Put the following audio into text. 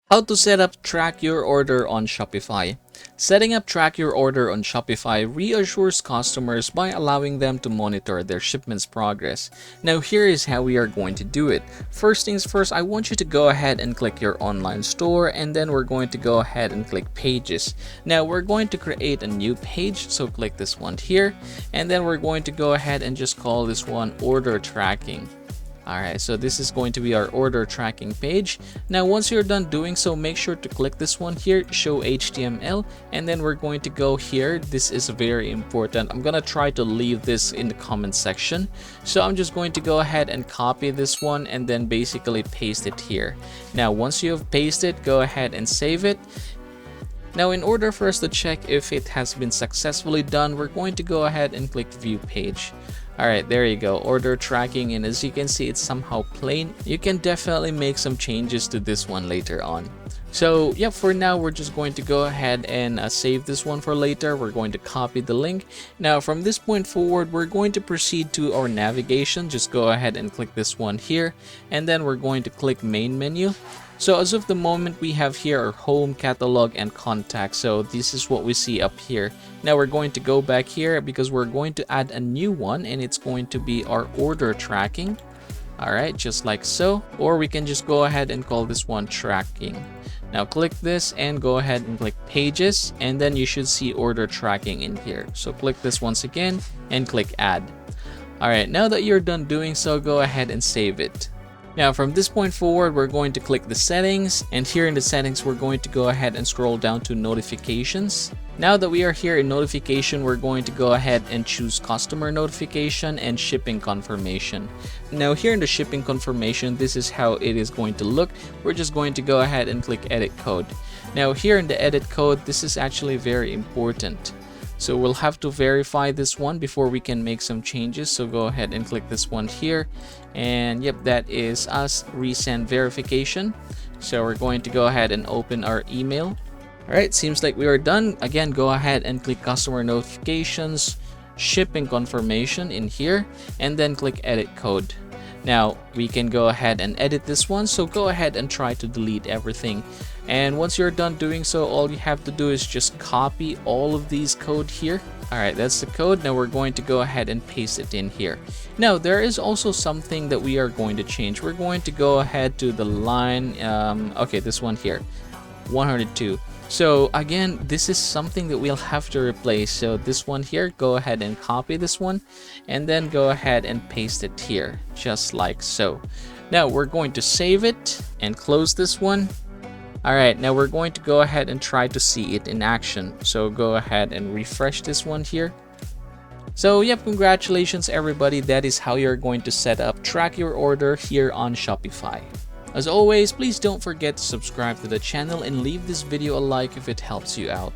How to set up track your order on Shopify. Setting up track your order on Shopify reassures customers by allowing them to monitor their shipment's progress. Now here is how we are going to do it. First things first, I want you to go ahead and click your online store, and then we're going to go ahead and click pages. Now we're going to create a new page, so click this one here, and then we're going to go ahead and just call this one order tracking. Alright, so this is going to be our order tracking page. Now once you're done doing so, make sure to click this one here, show HTML, and then we're going to go here. This is very important. I'm gonna try to leave this in the comment section. So I'm just going to go ahead and copy this one and then basically paste it here. Now once you have pasted, go ahead and save it. Now in order for us to check if it has been successfully done, we're going to go ahead and click view page. Alright, there you go, order tracking, and as you can see, it's somehow plain. You can definitely make some changes to this one later on. So yeah, for now we're just going to go ahead and save this one for later. We're going to copy the link. Now from this point forward, we're going to proceed to our navigation. Just go ahead and click this one here, and then we're going to click main menu. So as of the moment, we have here our home, catalog, and contact. So this is what we see up here. Now we're going to go back here because we're going to add a new one, and it's going to be our order tracking. Alright, just like so. Or we can just go ahead and call this one tracking. Now click this and go ahead and click pages, and then you should see order tracking in here. So click this once again and click add. Alright, now that you're done doing so, go ahead and save it. Now from this point forward, we're going to click the settings, and here in the settings, we're going to go ahead and scroll down to notifications. Now that we are here in notification, we're going to go ahead and choose customer notification and shipping confirmation. Now here in the shipping confirmation, this is how it is going to look. We're just going to go ahead and click edit code. Now here in the edit code, this is actually very important. So we'll have to verify this one before we can make some changes. So go ahead and click this one here. And yep, that is us resend verification. So we're going to go ahead and open our email. Alright, seems like we are done. Again, go ahead and click customer notifications, shipping confirmation in here, and then click edit code. Now we can go ahead and edit this one, so go ahead and try to delete everything. And once you're done doing so, all you have to do is just copy all of these code here. Alright, that's the code. Now we're going to go ahead and paste it in here. Now there is also something that we are going to change. We're going to go ahead to the line, okay, this one here, 102. So again, this is something that we'll have to replace. So this one here, go ahead and copy this one, and then go ahead and paste it here, just like so. Now we're going to save it and close this one. Alright, now we're going to go ahead and try to see it in action. So go ahead and refresh this one here. So yep, congratulations everybody. That is how you're going to set up track your order here on Shopify. As always, please don't forget to subscribe to the channel and leave this video a like if it helps you out.